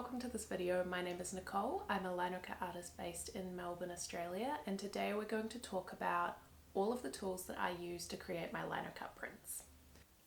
welcome to this video. My name is Nicole. I'm a linocut artist based in Melbourne, Australia, and today we're going to talk about all of the tools that I use to create my linocut prints.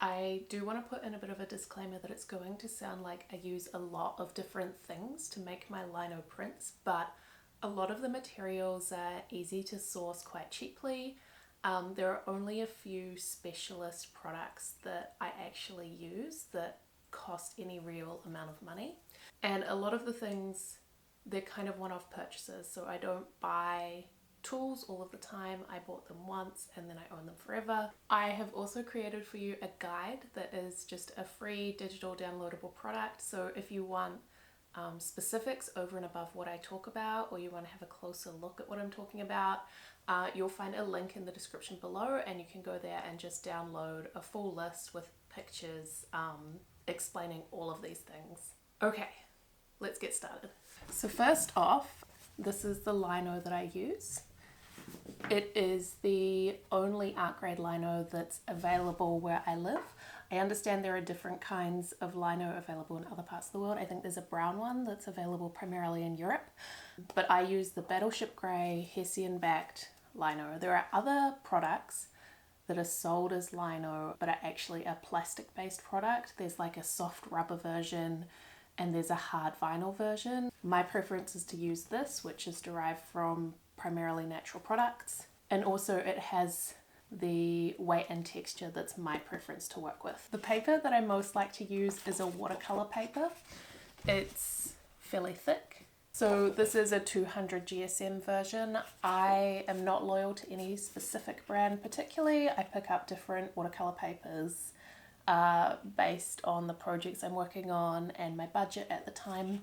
I do want to put in a bit of a disclaimer that it's going to sound like I use a lot of different things to make my lino prints, but a lot of the materials are easy to source quite cheaply. There are only a few specialist products that I actually use that cost any real amount of money. And a lot of the things, they're kind of one-off purchases, so I don't buy tools all of the time. I bought them once and then I own them forever. I have also created for you a guide that is just a free digital downloadable product, so if you want specifics over and above what I talk about, or you want to have a closer look at what I'm talking about, you'll find a link in the description below and you can go there and just download a full list with pictures explaining all of these things. Okay, let's get started. So first off, this is the lino that I use. It is the only art grade lino that's available where I live. I understand there are different kinds of lino available in other parts of the world. I think there's a brown one that's available primarily in Europe, but I use the Battleship Grey Hessian backed lino. There are other products that are sold as lino but are actually a plastic based product. There's like a soft rubber version and there's a hard vinyl version. My preference is to use this, which is derived from primarily natural products, and also it has the weight and texture that's my preference to work with. The paper that I most like to use is a watercolor paper. It's fairly thick. So this is a 200 GSM version. I am not loyal to any specific brand particularly. I pick up different watercolor papers based on the projects I'm working on and my budget at the time.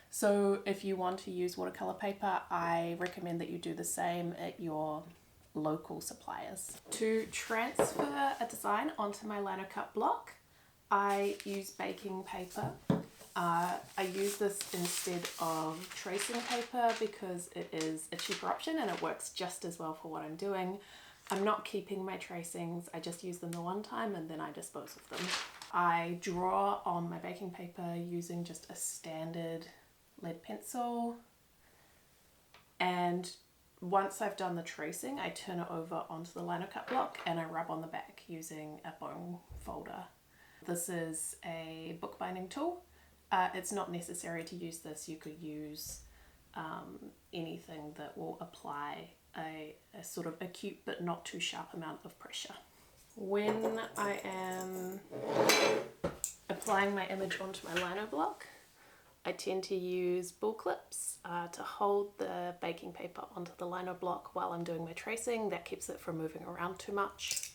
So if you want to use watercolor paper, I recommend that you do the same at your local suppliers. To transfer a design onto my linocut block, I use baking paper. I use this instead of tracing paper because it is a cheaper option and it works just as well for what I'm doing. I'm not keeping my tracings, I just use them the one time and then I dispose of them. I draw on my baking paper using just a standard lead pencil, and once I've done the tracing, I turn it over onto the linocut block and I rub on the back using a bone folder. This is a bookbinding tool. It's not necessary to use this. You could use anything that will apply a sort of acute but not too sharp amount of pressure. When I am applying my image onto my lino block, I tend to use bull clips to hold the baking paper onto the lino block while I'm doing my tracing. That keeps it from moving around too much.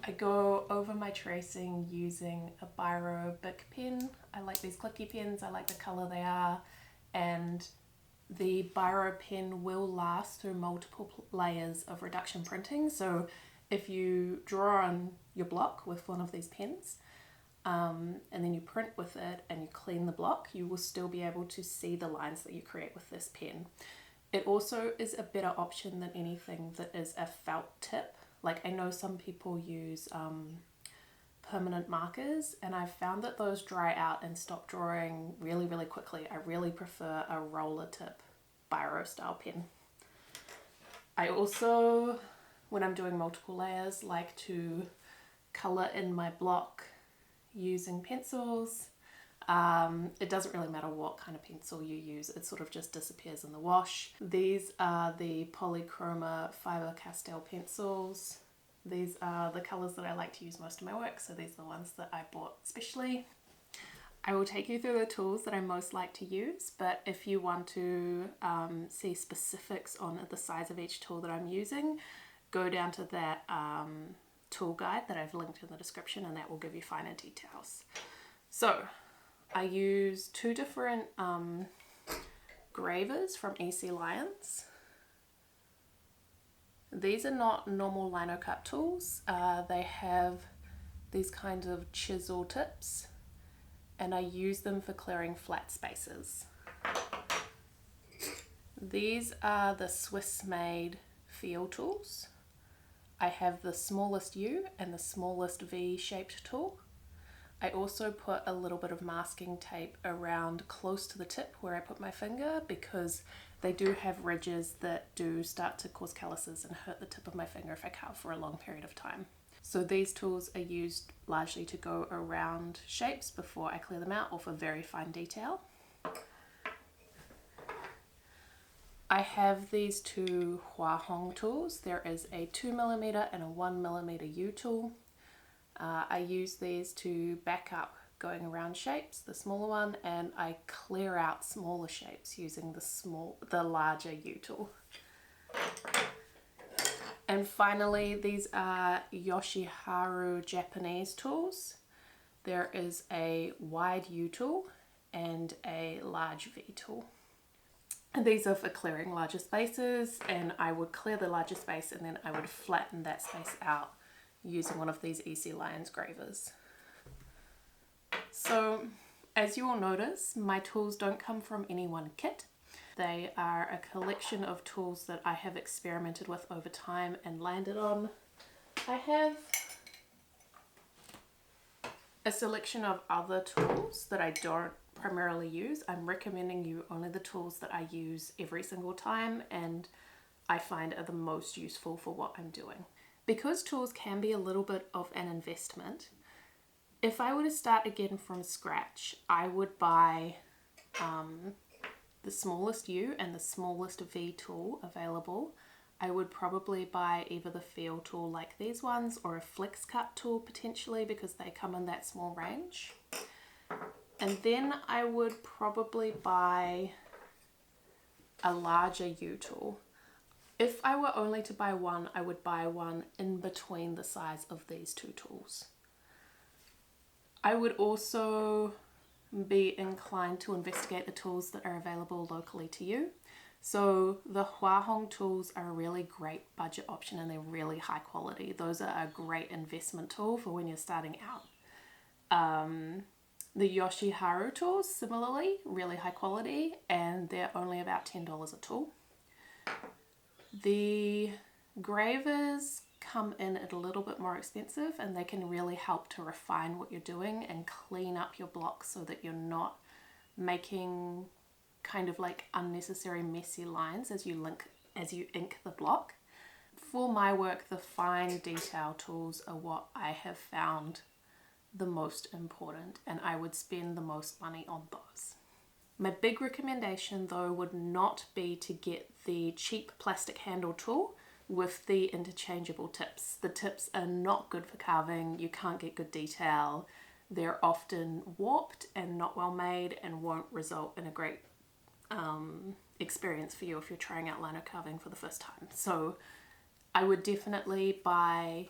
I go over my tracing using a biro Bic pen. I like these clicky pens, I like the color they are, and the biro pen will last through multiple layers of reduction printing. So if you draw on your block with one of these pens, and then you print with it and you clean the block, you will still be able to see the lines that you create with this pen. It also is a better option than anything that is a felt tip. Like, I know some people use permanent markers, and I've found that those dry out and stop drawing really, really quickly. I really prefer a roller tip biro style pen. I also, when I'm doing multiple layers, like to color in my block using pencils. It doesn't really matter what kind of pencil you use, it sort of just disappears in the wash. These are the Polychroma Faber-Castell pencils. These are the colors that I like to use most of my work, so these are the ones that I bought specially. I will take you through the tools that I most like to use, but if you want to see specifics on the size of each tool that I'm using, go down to that tool guide that I've linked in the description and that will give you finer details. So I use two different gravers from EC Lions. These are not normal linocut tools. They have these kinds of chisel tips and I use them for clearing flat spaces. These are the Swiss made feel tools. I have the smallest U and the smallest V shaped tool. I also put a little bit of masking tape around close to the tip where I put my finger, because they do have ridges that do start to cause calluses and hurt the tip of my finger if I carve for a long period of time. So these tools are used largely to go around shapes before I clear them out, or for very fine detail. I have these two Hua Hong tools. There is a 2mm and a 1mm U tool. I use these to back up going around shapes, the smaller one, and I clear out smaller shapes using the larger U tool. And finally, these are Yoshiharu Japanese tools. There is a wide U tool and a large V tool. And these are for clearing larger spaces, and I would clear the larger space and then I would flatten that space out using one of these Easy Lines gravers. So as you will notice, my tools don't come from any one kit. They are a collection of tools that I have experimented with over time and landed on. I have a selection of other tools that I don't primarily use. I'm recommending you only the tools that I use every single time and I find are the most useful for what I'm doing. Because tools can be a little bit of an investment, if I were to start again from scratch, I would buy the smallest U and the smallest V tool available. I would probably buy either the feel tool like these ones or a flex cut tool potentially, because they come in that small range. And then I would probably buy a larger U tool. If I were only to buy one, I would buy one in between the size of these two tools. I would also be inclined to investigate the tools that are available locally to you. So the Hua Hong tools are a really great budget option and they're really high quality. Those are a great investment tool for when you're starting out. The Yoshiharu tools, similarly, really high quality, and they're only about $10 a tool. The gravers come in at a little bit more expensive, and they can really help to refine what you're doing and clean up your blocks so that you're not making kind of like unnecessary messy lines as you ink the block. For my work, the fine detail tools are what I have found the most important, and I would spend the most money on those. My big recommendation though would not be to get the cheap plastic handle tool with the interchangeable tips. The tips are not good for carving, you can't get good detail, they're often warped and not well made and won't result in a great experience for you if you're trying out lino carving for the first time. So I would definitely buy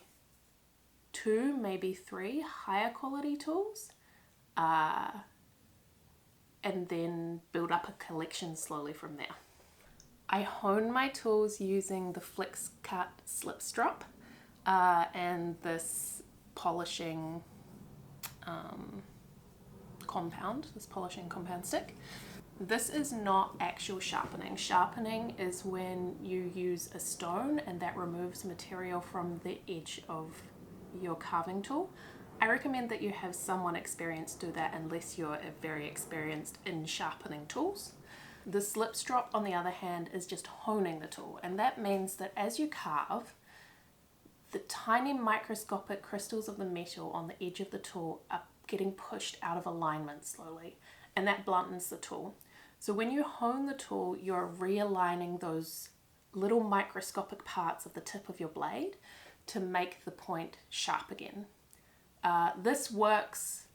2, maybe 3 higher quality tools, and then build up a collection slowly from there. I hone my tools using the flex cut slip strop and this polishing compound stick. This is not actual sharpening. Sharpening is when you use a stone and that removes material from the edge of your carving tool. I recommend that you have someone experienced do that unless you're very experienced in sharpening tools. The slip strop, on the other hand, is just honing the tool, and that means that as you carve, the tiny microscopic crystals of the metal on the edge of the tool are getting pushed out of alignment slowly, and that bluntens the tool. So when you hone the tool, you're realigning those little microscopic parts of the tip of your blade to make the point sharp again. This works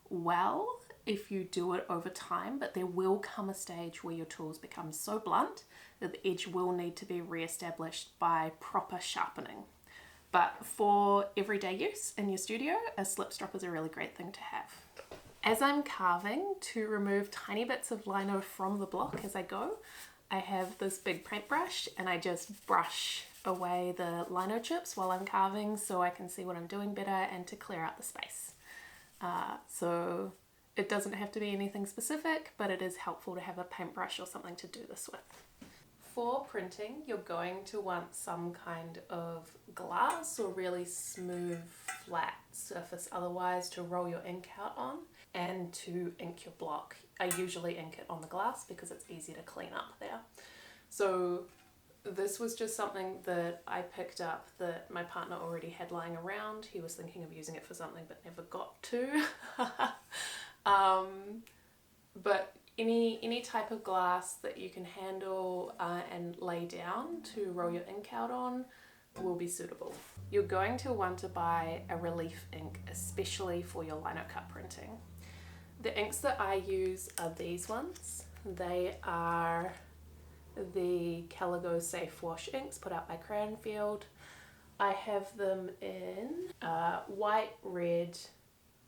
well if you do it over time, but there will come a stage where your tools become so blunt that the edge will need to be re-established by proper sharpening. But for everyday use in your studio, a slip strop is a really great thing to have. As I'm carving, to remove tiny bits of lino from the block as I go, I have this big paintbrush and I just brush away the lino chips while I'm carving so I can see what I'm doing better and to clear out the space. So it doesn't have to be anything specific, but it is helpful to have a paintbrush or something to do this with. For printing, you're going to want some kind of glass or really smooth, flat surface otherwise to roll your ink out on and to ink your block. I usually ink it on the glass because it's easy to clean up there. So this was just something that I picked up that my partner already had lying around. He was thinking of using it for something but never got to. But any type of glass that you can handle and lay down to roll your ink out on will be suitable. You're going to want to buy a relief ink, especially for your linocut printing. The inks that I use are these ones. They are the Caligo Safe Wash inks put out by Cranfield. I have them in white, red,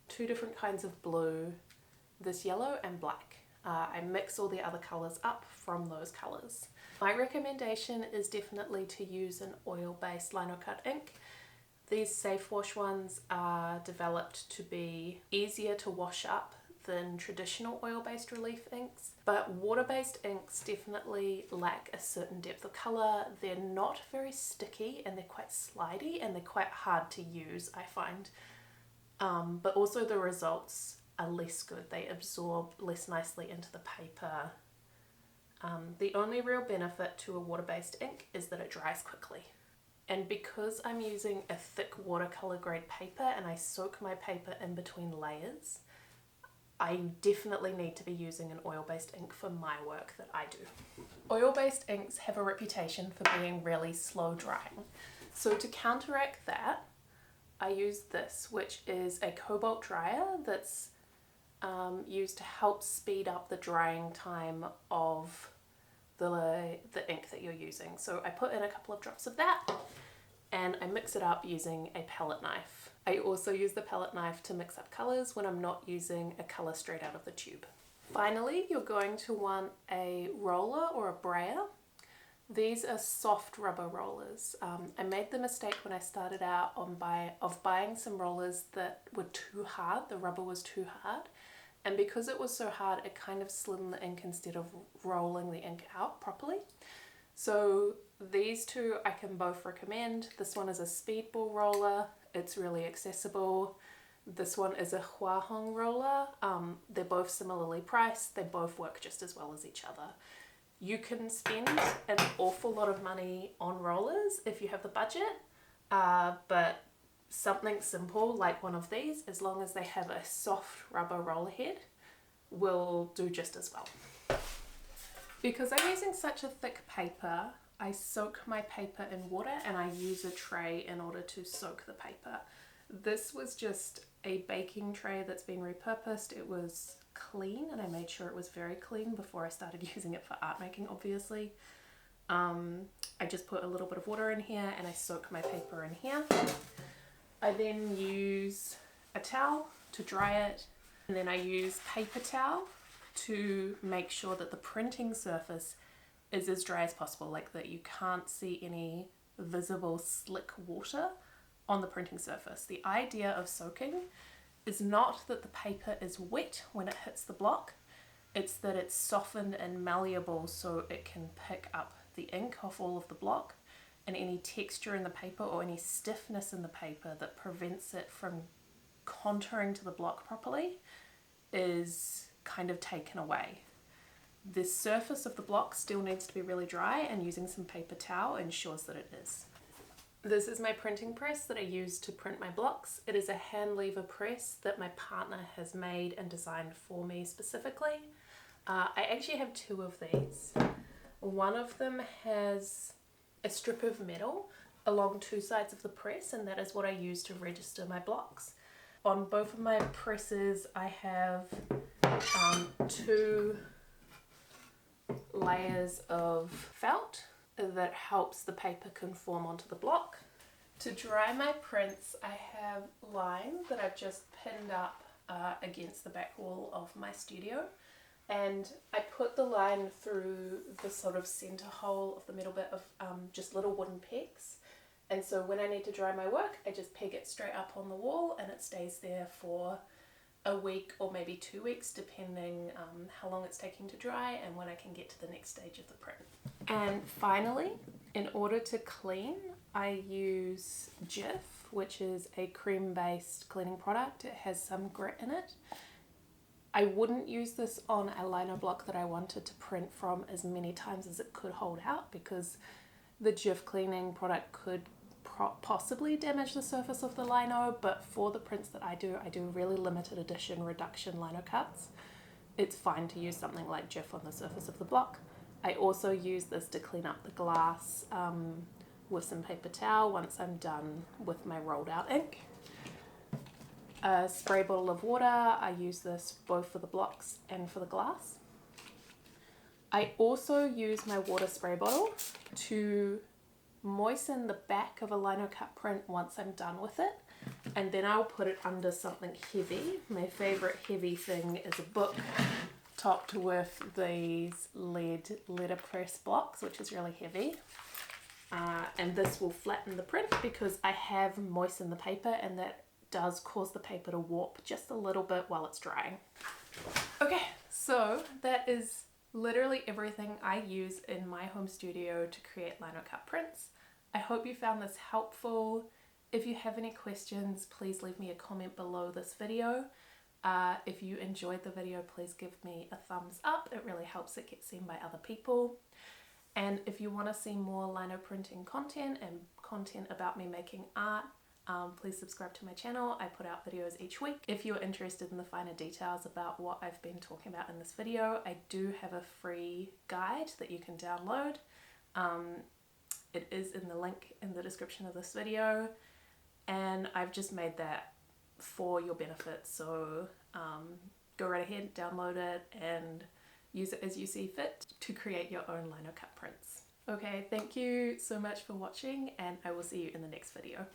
two different kinds of blue, this yellow and black. I mix all the other colours up from those colours. My recommendation is definitely to use an oil-based linocut ink. These Safe Wash ones are developed to be easier to wash up than traditional oil-based relief inks, but water-based inks definitely lack a certain depth of colour. They're not very sticky and they're quite slidey and they're quite hard to use, I find. But also the results are less good. They absorb less nicely into the paper. The only real benefit to a water-based ink is that it dries quickly. And because I'm using a thick watercolour grade paper and I soak my paper in between layers, I definitely need to be using an oil-based ink for my work that I do. Oil-based inks have a reputation for being really slow drying. So to counteract that, I use this, which is a cobalt dryer that's used to help speed up the drying time of the ink that you're using. So I put in a couple of drops of that and I mix it up using a palette knife. I also use the palette knife to mix up colours when I'm not using a colour straight out of the tube. Finally, you're going to want a roller or a brayer. These are soft rubber rollers. I made the mistake when I started out of buying some rollers that were too hard. The rubber was too hard. And because it was so hard, it kind of slid in the ink instead of rolling the ink out properly. So these two I can both recommend. This one is a speedball roller. It's really accessible. This one is a Huahong roller. They're both similarly priced. They both work just as well as each other. You can spend an awful lot of money on rollers if you have the budget, but something simple like one of these, as long as they have a soft rubber roller head, will do just as well. Because I'm using such a thick paper, I soak my paper in water and I use a tray in order to soak the paper. This was just a baking tray that's been repurposed. It was clean and I made sure it was very clean before I started using it for art making, obviously. I just put a little bit of water in here and I soak my paper in here. I then use a towel to dry it, and then I use paper towel to make sure that the printing surface is as dry as possible, like that you can't see any visible slick water on the printing surface. The idea of soaking is not that the paper is wet when it hits the block, it's that it's softened and malleable so it can pick up the ink off all of the block, and any texture in the paper or any stiffness in the paper that prevents it from contouring to the block properly is kind of taken away. The surface of the block still needs to be really dry, and using some paper towel ensures that it is. This is my printing press that I use to print my blocks. It is a hand lever press that my partner has made and designed for me specifically. I actually have two of these. One of them has a strip of metal along two sides of the press, and that is what I use to register my blocks. On both of my presses I have two layers of felt that helps the paper conform onto the block. To dry my prints, I have line that I've just pinned up against the back wall of my studio, and I put the line through the sort of center hole of the middle bit of just little wooden pegs, and so when I need to dry my work I just peg it straight up on the wall and it stays there for a week or maybe 2 weeks, depending how long it's taking to dry and when I can get to the next stage of the print. And finally, in order to clean, I use Jif, which is a cream-based cleaning product. It has some grit in it. I wouldn't use this on a lino block that I wanted to print from as many times as it could hold out, because the Jif cleaning product could possibly damage the surface of the lino, but for the prints that I do really limited edition reduction lino cuts. It's fine to use something like Jif on the surface of the block. I also use this to clean up the glass with some paper towel once I'm done with my rolled out ink. A spray bottle of water, I use this both for the blocks and for the glass. I also use my water spray bottle to moisten the back of a lino cut print once I'm done with it, and then I'll put it under something heavy. My favorite heavy thing is a book topped with these lead letterpress blocks, which is really heavy. And this will flatten the print because I have moistened the paper, and that does cause the paper to warp just a little bit while it's drying. Okay, so that is literally everything I use in my home studio to create lino cut prints. I hope you found this helpful. If you have any questions, please leave me a comment below this video. If you enjoyed the video, please give me a thumbs up. It really helps it get seen by other people. And if you want to see more lino printing content and content about me making art, please subscribe to my channel. I put out videos each week. If you're interested in the finer details about what I've been talking about in this video, I do have a free guide that you can download. It is in the link in the description of this video, and I've just made that for your benefit, so go right ahead, download it, and use it as you see fit to create your own lino cut prints. Okay, thank you so much for watching, and I will see you in the next video.